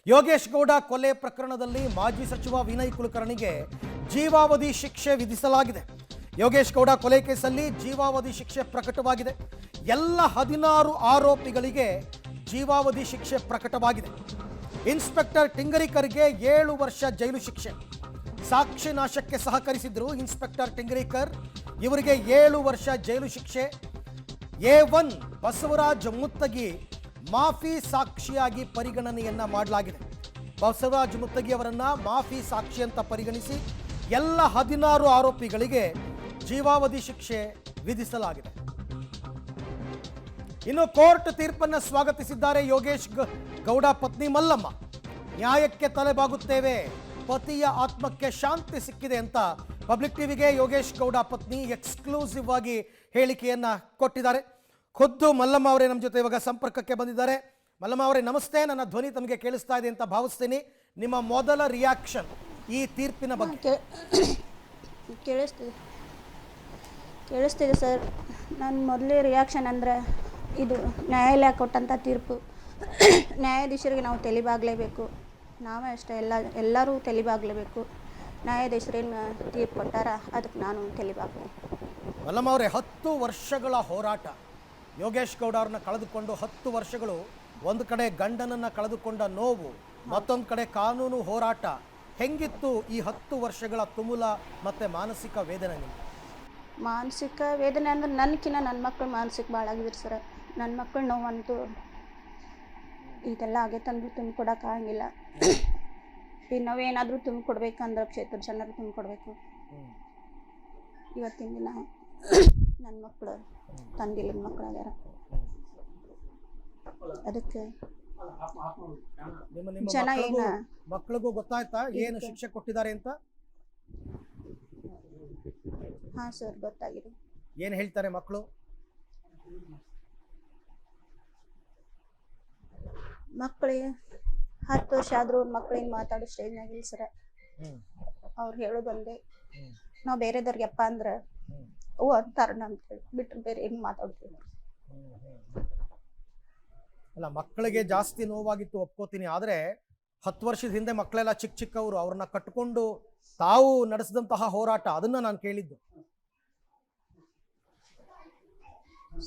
ಯೋಗೇಶ್ ಗೌಡ ಕೊಲೆ ಪ್ರಕರಣದಲ್ಲಿ ಮಾಜಿ ಸಚಿವ ವಿನಯ್ ಕುಲಕರ್ಣಿಗೆ ಜೀವಾವಧಿ ಶಿಕ್ಷೆ ವಿಧಿಸಲಾಗಿದೆ. ಯೋಗೇಶ್ ಗೌಡ ಕೊಲೆ ಕೇಸಲ್ಲಿ ಜೀವಾವಧಿ ಶಿಕ್ಷೆ ಪ್ರಕಟವಾಗಿದೆ. ಎಲ್ಲ 16 ಆರೋಪಿಗಳಿಗೆ ಜೀವಾವಧಿ ಶಿಕ್ಷೆ ಪ್ರಕಟವಾಗಿದೆ. ಇನ್ಸ್ಪೆಕ್ಟರ್ ಟಿಂಗರಿಕರ್ಗೆ 7 ವರ್ಷ ಜೈಲು ಶಿಕ್ಷೆ. ಸಾಕ್ಷಿ ನಾಶಕ್ಕೆ ಸಹಕರಿಸಿದ್ರು ಇನ್ಸ್ಪೆಕ್ಟರ್ ಟಿಂಗರಿಕರ್, ಇವರಿಗೆ 7 ವರ್ಷ ಜೈಲು ಶಿಕ್ಷೆ. A1 ಬಸವರಾಜ್ ಮುತ್ತಗಿ ಮಾಫಿ ಸಾಕ್ಷಿಯಾಗಿ ಪರಿಗಣನೆಯನ್ನ ಮಾಡಲಾಗಿದೆ. ಬಸವರಾಜ್ ಮುತ್ತಗಿ ಅವರನ್ನ ಮಾಫಿ ಸಾಕ್ಷಿ ಅಂತ ಪರಿಗಣಿಸಿ ಎಲ್ಲ 16 ಆರೋಪಿಗಳಿಗೆ ಜೀವಾವಧಿ ಶಿಕ್ಷೆ ವಿಧಿಸಲಾಗಿದೆ. ಇನ್ನು ಕೋರ್ಟ್ ತೀರ್ಪನ್ನು ಸ್ವಾಗತಿಸಿದ್ದಾರೆ ಯೋಗೇಶ್ ಗೌಡ ಪತ್ನಿ ಮಲ್ಲಮ್ಮ. ನ್ಯಾಯಕ್ಕೆ ತಲೆಬಾಗುತ್ತೇವೆ, ಪತಿಯ ಆತ್ಮಕ್ಕೆ ಶಾಂತಿ ಸಿಕ್ಕಿದೆ ಅಂತ ಪಬ್ಲಿಕ್ ಟಿವಿಗೆ ಯೋಗೇಶ್ ಗೌಡ ಪತ್ನಿ ಎಕ್ಸ್ಕ್ಲೂಸಿವ್ ಆಗಿ ಹೇಳಿಕೆಯನ್ನ ಕೊಟ್ಟಿದ್ದಾರೆ. ಖುದ್ದು ಮಲ್ಲಮ್ಮ ಅವರೇ ನಮ್ಮ ಜೊತೆ ಇವಾಗ ಸಂಪರ್ಕಕ್ಕೆ ಬಂದಿದ್ದಾರೆ. ಮಲ್ಲಮ್ಮ ಅವರೇ ನಮಸ್ತೆ. ನನ್ನ ಧ್ವನಿ ತಮಗೆ ಕೇಳಿಸ್ತಾ ಇದೆ ಅಂತ ಭಾವಿಸ್ತೀನಿ. ನಿಮ್ಮ ಮೊದಲ ರಿಯಾಕ್ಷನ್ ಈ ತೀರ್ಪಿನ ಬಗ್ಗೆ? ಕೇಳಿಸ್ತಿದೆ ಸರ್. ನನ್ನ ಮೊದಲೇ ರಿಯಾಕ್ಷನ್ ಅಂದರೆ ಇದು ನ್ಯಾಯಾಲಯ ಕೊಟ್ಟಂಥ ತೀರ್ಪು. ನ್ಯಾಯಾಧೀಶರಿಗೆ ನಾವು ತಲೆಬಾಗಲೇಬೇಕು. ನಾವೇ ಅಷ್ಟೇ, ಎಲ್ಲರೂ ತಲೆಬಾಗಲೇಬೇಕು. ನ್ಯಾಯಾಧೀಶರೇನು ತೀರ್ಪು ಕೊಟ್ಟಾರ ಅದಕ್ಕೆ ನಾನು ತಲೆಬಾಗಬೇಕು. ಮಲ್ಲಮ್ಮ ಅವರೇ, 10 ವರ್ಷಗಳ ಹೋರಾಟ, ಯೋಗೇಶ್ ಗೌಡ ಅವ್ರನ್ನ ಕಳೆದುಕೊಂಡು 10 ವರ್ಷಗಳು, ಒಂದು ಕಡೆ ಗಂಡನನ್ನು ಕಳೆದುಕೊಂಡ ನೋವು, ಮತ್ತೊಂದು ಕಡೆ ಕಾನೂನು ಹೋರಾಟ, ಹೆಂಗಿತ್ತು ಈ 10 ವರ್ಷಗಳ ತುಮುಲ ಮತ್ತು ಮಾನಸಿಕ ವೇದನೆ ನಿಮಗೆ? ಮಾನಸಿಕ ವೇದನೆ ಅಂದ್ರೆ ನನಗಿನ್ನ ನನ್ನ ಮಕ್ಕಳು ಮಾನಸಿಕ ಭಾಳ ಆಗಿದ್ರು ಸರ್. ನನ್ನ ಮಕ್ಕಳು ನೋವಂತೂ ಇದೆಲ್ಲ ಆಗೈತಂದ್ರೂ ತುಂಬಿಕೊಡೋಕ್ಕಾಗಂಗಿಲ್ಲ. ಈ ನಾವೇನಾದರೂ ತುಂಬಿಕೊಡ್ಬೇಕಂದ್ರೆ ಕ್ಷೇತ್ರ ಜನರು ತುಂಬಿಕೊಡ್ಬೇಕು. ಇವತ್ತಿನ ದಿನ ನನ್ನ ಮಕ್ಕಳು ತಂದಿಲ್ಲದ ಮಕ್ಕಳಾಗ್ಯಾರ. ಅದಕ್ಕೆ ಜನ ಮಕ್ಕಳಿಗೂ ಗೊತ್ತಾಯ್ತಾ ಏನು ಶಿಕ್ಷೆ ಕೊಟ್ಟಿದ್ದಾರೆ ಅಂತ? ಹಾಂ ಸರ್, ಗೊತ್ತಾಗಿದೆ. ಏನು ಹೇಳ್ತಾರೆ ಮಕ್ಕಳು? ಮಕ್ಕಳಿಗೆ 10 ವರ್ಷ ಆದರೂ ಮಕ್ಕಳೇನು ಮಾತಾಡೋ ಸ್ಟೇಜ್ನಾಗಿಲ್ಲ ಸರ. ಅವ್ರು ಹೇಳೋದು ಒಂದೇ, ನಾವು ಬೇರೆದವ್ರಿಗೆ ಅಪ್ಪ ಅಂದ್ರೆ ಅವು ಅಂತಾರ ಅಂತೇಳಿ ಬಿಟ್ಟರೆ ಬೇರೆ ಏನು ಮಾತಾಡ್ತೀವಿ. ಅಲ್ಲ, ಮಕ್ಕಳಿಗೆ ಜಾಸ್ತಿ ನೋವಾಗಿತ್ತು ಒಪ್ಕೋತೀನಿ. ಆದರೆ 10 ವರ್ಷದ ಹಿಂದೆ ಮಕ್ಕಳೆಲ್ಲ ಚಿಕ್ಕವರು, ಅವ್ರನ್ನ ಕಟ್ಕೊಂಡು ತಾವು ನಡೆಸಿದಂತಹ ಹೋರಾಟ, ಅದನ್ನ ನಾನು ಕೇಳಿದ್ದು.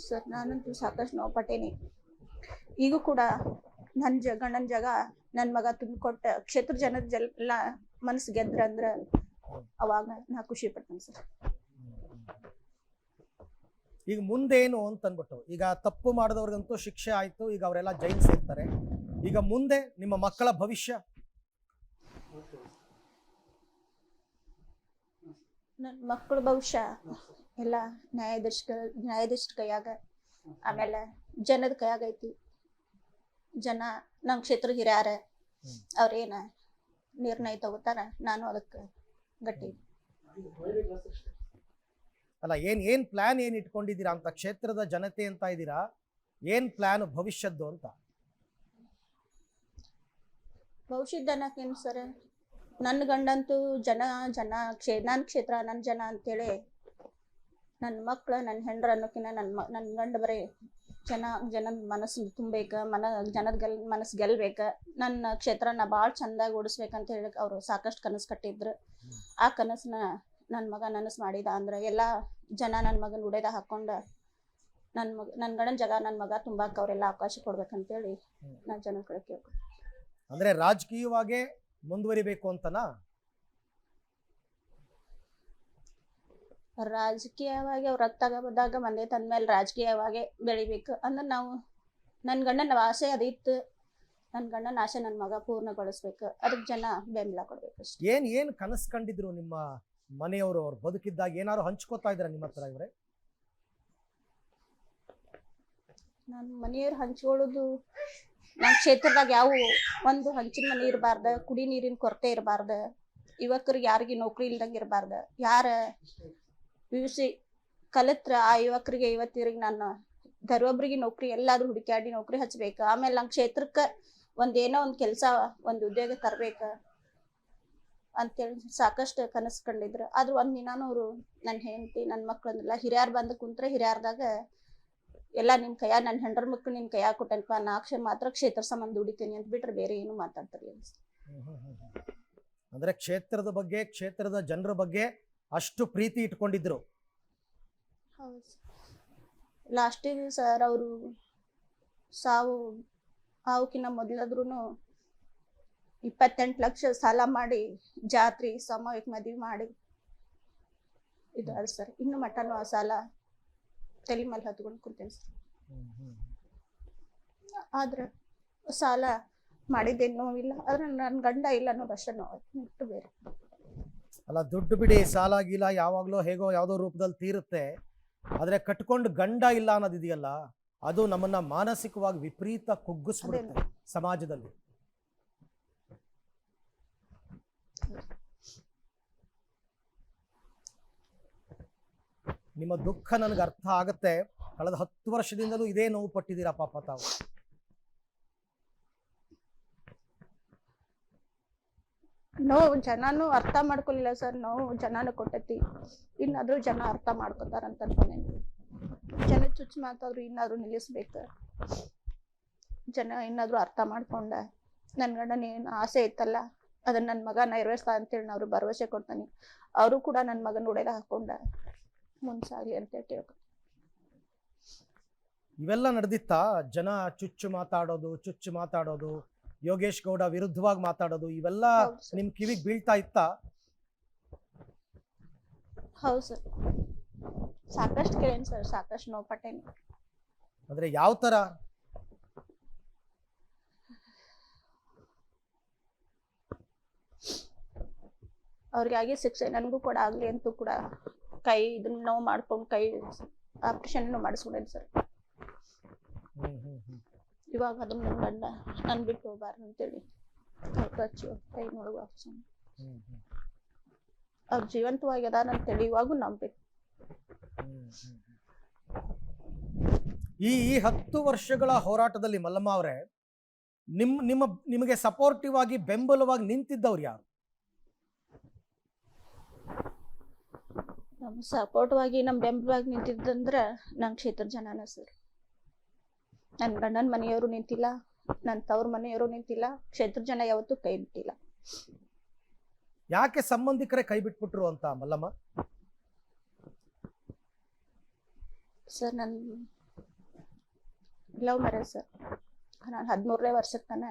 ಸರ್, ನಾನಂತೂ ಸಾಕಷ್ಟು ನೋವು ಪಟ್ಟೇನಿ. ಈಗೂ ಕೂಡ ನನ್ನ ಗಂಡನ ಜಾಗ ನನ್ನ ಮಗ ತುಂಬಿಕೊಟ್ಟ ಕ್ಷೇತ್ರ ಜನದ ಎಲ್ಲ ಮನಸ್ಸು ಗೆದ್ರ ಅಂದ್ರೆ ಅವಾಗ ನಾ ಖುಷಿ ಪಡ್ತೇನೆ ಸರ್. ಈಗ ಮುಂದೇನು ಅಂತ ಅಂದ್ಬಿಟ್ಟು, ಈಗ ತಪ್ಪು ಮಾಡಿದವ್ರಿಗಂತೂ ಶಿಕ್ಷೆ ಆಯ್ತು, ಈಗ ಅವರೆಲ್ಲ ಜೈಲ್ ಸೇರ್ತಾರೆ. ಈಗ ಮುಂದೆ ನಿಮ್ಮ ಮಕ್ಕಳ ಭವಿಷ್ಯ? ನನ್ನ ಮಕ್ಕಳ ಭವಿಷ್ಯ ಎಲ್ಲ ನ್ಯಾಯಾಧೀಶರ ಕೈಯಾಗ, ಆಮೇಲೆ ಜನದ ಕೈಯಾಗ ಐತಿ. ಜನ ನಮ್ಮ ಕ್ಷೇತ್ರ ಹಿರಿಯಾರ, ಅವ್ರೇನ ನಿರ್ಣಯ ತಗೋತಾರ, ನಾನು ಅದಕ್ಕೆ ಗಟ್ಟಿ. ಅಲ್ಲ, ಏನ್ ಪ್ಲಾನ್ ಏನು ಇಟ್ಕೊಂಡಿದ್ದೀರಾ ಅಂತ? ಕ್ಷೇತ್ರದ ಜನತೆ ಅಂತ ಇದ್ದೀರಾ, ಏನ್ ಪ್ಲಾನ್ ಭವಿಷ್ಯದ್ದು ಅಂತ? ಭವಿಷ್ಯದ ಅನ್ನಕೇನು ಸರ್, ನನ್ನ ಗಂಡಂತೂ ನನ್ನ ಕ್ಷೇತ್ರ ನನ್ನ ಜನ ಅಂತೇಳಿ ನನ್ನ ಮಕ್ಳು ನನ್ನ ಹೆಂಡ್ರ ಅನ್ನೋಕಿನ್ನ ನನ್ನ ಗಂಡ ಬರೀ ಜನದ ಮನಸ್ಸು ತುಂಬಬೇಕ, ಜನದ ಮನಸ್ಸು ಗೆಲ್ಬೇಕ, ನನ್ನ ಕ್ಷೇತ್ರನ ಭಾಳ ಚಂದಾಗಿ ಓಡಿಸ್ಬೇಕಂತ ಹೇಳಿ ಅವರು ಸಾಕಷ್ಟು ಕನಸು ಕಟ್ಟಿದ್ರು. ಆ ಕನಸನ್ನ ನನ್ನ ಮಗ ನನಸು ಮಾಡಿದ ಅಂದ್ರೆ ಎಲ್ಲ ಜನ ನನ್ನ ಮಗನ ಉಡೇದ ಹಾಕೊಂಡು ನನ್ನ ಗಂಡನ ಜಾಗ ನನ್ನ ಮಗ ತುಂಬಾಕ ಅವರೆಲ್ಲ ಅವಕಾಶ ಕೊಡ್ಬೇಕಂತೇಳಿ ನಾನು ಜನ ಕಡೆ ಕೇಳ್ಕೊ. ಅಂದ್ರೆ ರಾಜಕೀಯವಾಗೇ ಮುಂದುವರಿಬೇಕು ಅಂತನಾ? ರಾಜಕೀಯವಾಗಿ ಅವ್ರು ರಕ್ತಾಗ ಬಂದೆ ತಂದ್ಮೇಲೆ ರಾಜಕೀಯವಾಗಿ ಬೆಳಿಬೇಕು ಅಂದ್ರೆ ನಾವು, ನನ್ನ ಗಂಡನ ಆಸೆ ಅದಿತ್ತು. ನನ್ನ ಗಂಡನ ಆಸೆ ನನ್ನ ಮಗ ಪೂರ್ಣಗೊಳಿಸ್ಬೇಕು, ಅದಕ್ಕೆ ಜನ ಬೆಂಬಲ ಕೊಡ್ಬೇಕು ಅಷ್ಟೇ. ಏನು ಕನಸು ಕಂಡಿದ್ರು ನಿಮ್ಮ ಮನೆಯವರು? ಅವ್ರು ಬದುಕಿದ್ದಾಗ ಏನಾದ್ರು ಹಂಚ್ಕೋತಾ ಇದ್ರ ನಿಮ್ಮ ಹತ್ರ ಇವರೇ? ನನ್ನ ಮನೆಯವ್ರು ಹಂಚ್ಕೊಳ್ಳೋದು, ನನ್ನ ಕ್ಷೇತ್ರದಾಗ ಯಾವ ಒಂದು ಹಂಚಿನ ಮನೆ ಇರಬಾರ್ದು, ಕುಡಿ ನೀರಿನ ಕೊರತೆ ಇರಬಾರ್ದು, ಯುವಕರಿಗೆ ಯಾರಿಗೆ ನೌಕರಿ ಇಲ್ದಂಗೆ ಇರಬಾರ್ದು. ಯಾರ PUC ಕಲಿತ್ರ ಆ ಯುವಕರಿಗೆ ಯುವತಿಯರಿಗೆ ನಾನು ಧರ್ವೊಬ್ರಿಗೆ ನೌಕರಿ ಎಲ್ಲಾದ್ರೂ ಹುಡುಕಾಡಿ ನೌಕರಿ ಹಚ್ಬೇಕು. ಆಮೇಲೆ ನಮ್ಮ ಕ್ಷೇತ್ರಕ್ಕೆ ಏನೋ ಒಂದು ಕೆಲಸ, ಒಂದು ಉದ್ಯೋಗ ತರಬೇಕು ಅಂತೇಳಿ ಸಾಕಷ್ಟು ಕನಸು ಕಂಡಿದ್ರು. ಆದ್ರೂ ಒಂದ್ ದಿನಾನು ಅವರು ನನ್ನ ಹೆಂಡತಿ ನನ್ನ ಮಕ್ಕಳನ್ನೆಲ್ಲ ಹಿರಿಯಾರು ಬಂದು ಕುಂತ್ರೆ ಹಿರಿಯಾರ್ದಾಗ ಎಲ್ಲ ನಿಮ್ಮ ಕೈಯ ನನ್ನ ಹೆಂಡ್ರ ಮಕ್ಕಳು ನಿನ್ನ ಕೈಯಾಗ ಕೊಟ್ಟನಪ್ಪ ಮಾತ್ರ ಕ್ಷೇತ್ರ ಸಂಬಂಧ ದುಡಿತೀನಿ ಅಂತ ಬಿಟ್ರೆ ಬೇರೆ ಏನು ಮಾತಾಡ್ತಿರ್ಲಿಲ್ಲ ಸರ್. ಅಂದ್ರೆ ಕ್ಷೇತ್ರದ ಬಗ್ಗೆ, ಕ್ಷೇತ್ರದ ಜನರ ಬಗ್ಗೆ ಅಷ್ಟು ಪ್ರೀತಿ ಇಟ್ಕೊಂಡಿದ್ರು. ಹೌದು ಸರ್. ಲಾಸ್ಟಿಗೆ ಸರ್ ಅವರು ಸಾವು ಆವಕ್ಕಿಂತ ಮೊದಲಾದ್ರೂ 28 ಲಕ್ಷ ಸಾಲ ಮಾಡಿ ಜಾತ್ರೆ ಸಾಮೂಹಿಕ ಮದುವೆ ಮಾಡಿ ಇದು ಅದ ಸರ್. ಇನ್ನು ಮಟನು ಆ ಸಾಲ ತಲೆ ಮೇಲೆ ಹತ್ಕೊಂಡು ಕುಂತೇನೆ ಸರ್. ಆದ್ರೆ ಸಾಲ ಮಾಡಿದ್ದೇನು ನೋವಿಲ್ಲ, ಆದ್ರೆ ನನ್ನ ಗಂಡ ಇಲ್ಲ ಅನ್ನೋದು ಅಷ್ಟೇ ನೋವು ಬೇರೆ ಅಲ್ಲ. ದುಡ್ಡು ಬಿಡಿ, ಸಾಲ ಗೀಲ ಯಾವಾಗಲೂ ಹೇಗೋ ಯಾವುದೋ ರೂಪದಲ್ಲಿ ತೀರುತ್ತೆ. ಆದರೆ ಕಟ್ಕೊಂಡು ಗಂಡ ಇಲ್ಲ ಅನ್ನೋದಿದೆಯಲ್ಲ, ಅದು ನಮ್ಮನ್ನ ಮಾನಸಿಕವಾಗಿ ವಿಪರೀತ ಕುಗ್ಗಿಸ್ಬಿಡುತ್ತೆ ಸಮಾಜದಲ್ಲಿ. ನಿಮ್ಮ ದುಃಖ ನನಗೆ ಅರ್ಥ ಆಗತ್ತೆ. ಕಳೆದ 10 ವರ್ಷದಿಂದಲೂ ಇದೇ ನೋವು ಪಟ್ಟಿದ್ದೀರಾ ಪಾಪ ತಾವು. ನೋವು ಜನನು ಅರ್ಥ ಮಾಡ್ಕೊಲಿಲ್ಲ ಸರ್. ನೋವು ಜನನು ಕೊಟ್ಟೈತಿ, ಇನ್ನಾದ್ರೂ ಜನ ಅರ್ಥ ಮಾಡ್ಕೊತಾರಂತ ಅನ್ಕೊಂಡೇನಿ. ಜನ ಚುಚ್ಚು ಮಾತಾದ್ರು ಇನ್ನಾದ್ರೂ ನಿಲ್ಲಿಸ್ಬೇಕು. ಜನ ಇನ್ನಾದ್ರೂ ಅರ್ಥ ಮಾಡ್ಕೊಂಡ ನನ್ನ ಗಂಡನ ಏನು ಆಸೆ ಇತ್ತಲ್ಲ ಅದನ್ನ ನನ್ನ ಮಗ ನೆರವೇರ್ಸ್ತಾ ಅಂತೇಳಿ ನಾನು ಭರವಸೆ ಕೊಡ್ತಾನೆ. ಅವರು ಕೂಡ ನನ್ನ ಮಗನ ಉಡೆದ ಹಾಕೊಂಡ ಮುಂಸಾಗ್ಲಿ ಅಂತ ಹೇಳ್ಬೇಕು. ಇವೆಲ್ಲ ನಡೆದಿತ್ತಾ? ಜನ ಚುಚ್ಚು ಮಾತಾಡೋದು, ಯೋಗೇಶ್ ಗೌಡ ವಿರುದ್ಧವಾಗಿ ಮಾತಾಡೋದು, ಇವೆಲ್ಲ ನಿಮ್ ಕಿವಿಗೆ ಬೀಳ್ತಾ ಇತ್ತಾ? ಹೌದು ಸರ್, ಸಾಕಷ್ಟು ಕೇಳೇನಿ ಸರ್, ಸಾಕಷ್ಟು ನೋವು ಪಟ್ಟೇನಿ. ಅಂದ್ರೆ ಯಾವ ತರ? ಅವ್ರಿಗಾಗಿ ಶಿಕ್ಷೆ ನನಗೂ ಕೂಡ ಆಗ್ಲಿ ಅಂತೂ ಕೂಡ ಕೈ ಇದನ್ನ ನೋವು ಮಾಡ್ಕೊಂಡು ಕೈ ಆಪರೇಷನ್ ಮಾಡಿಸ್ಕೊಂಡೇನಿ ಸರ್. ಇವಾಗ ಅದನ್ನ ನನ್ನ ಗಂಡ ನನ್ ಬಿಟ್ಟು ಹೋಗ್ಬಾರ್ದು ಅಂತೇಳಿ ಹಚ್ಚು ಕೈ ನೋಡುವ ಅವ್ರು ಜೀವಂತವಾಗಿ ಅದಾರ ಅಂತೇಳಿ ಇವಾಗೂ ನಂಬೇಕು. ಈ 10 ವರ್ಷಗಳ ಹೋರಾಟದಲ್ಲಿ ಮಲ್ಲಮ್ಮ ಅವರೇ, ನಿಮಗೆ ಸಪೋರ್ಟಿವ್ ಆಗಿ ಬೆಂಬಲವಾಗಿ ನಿಂತಿದ್ದವ್ರು ಯಾರು? ನಮ್ ಸಪೋರ್ಟ್ವಾಗಿ ನಮ್ ಬೆಂಬಲವಾಗಿ ನಿಂತಿದ್ದಂದ್ರ ನಮ್ ಕ್ಷೇತ್ರ ಜನನ ಸರ್. ನನ್ ಗಂಡನ ಮನೆಯವರು ನಿಂತಿಲ್ಲ, ನನ್ ತವ್ರ ಮನೆಯವರು ನಿಂತಿಲ್ಲ, ಕ್ಷೇತ್ರ ಜನ ಯಾವತ್ತೂ ಕೈ ಬಿಟ್ಟಿಲ್ಲ. ಯಾಕೆ ಸಂಬಂಧಿಕರೇ ಕೈ ಬಿಟ್ಬಿಟ್ರು ಅಂತ ಮಲ್ಲಮ್ಮ? ಸರ್ ನನ್ ಲವ್ ಮ್ಯಾರೇಜ್ ಸರ್. ನಾನು 13ನೇ ವರ್ಷಕ್ಕೆ ತಾನ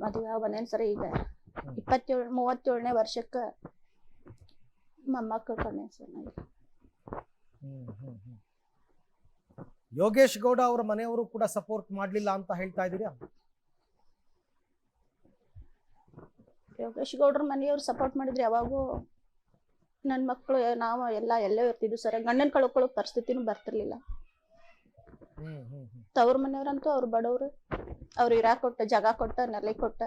ಮದುವೆ ಬಂದೇನು ಸರ್. ಈಗ 37ನೇ ವರ್ಷಕ್ಕೆ ಮೊಮ್ಮಕ್ಕಳು ಕಂಡೇನು ಸರ್ ನನಗೆ. ಯೋಗೇಶ್ ಗೌಡ ಅವರ ಮನೆಯವರು ಕೂಡ ಸಪೋರ್ಟ್ ಮಾಡ್ಲಿಲ್ಲ ಅಂತ ಹೇಳ್ತಾ ಇದ್ದೀರಾ? ಯೋಗೇಶ್ ಗೌಡ್ರ ಮನೆಯವ್ರು ಸಪೋರ್ಟ್ ಮಾಡಿದ್ರೆ ಯಾವಾಗೂ ನನ್ನ ಮಕ್ಕಳು ನಾವು ಎಲ್ಲೇ ಇರ್ತಿದ್ವಿ ಸರ್. ಗಂಡನ ಕಳ್ಕೊಳ್ಳೋ ಪರಿಸ್ಥಿತಿನೂ ಬರ್ತಿರ್ಲಿಲ್ಲ. ತವ್ರ ಮನೆಯವ್ರಂತೂ ಅವ್ರು ಬಡವ್ರು, ಅವ್ರು ಇರಾಕ್ ಕೊಟ್ಟ ಜಾಗ ಕೊಟ್ಟ ನೆಲೆ ಕೊಟ್ಟ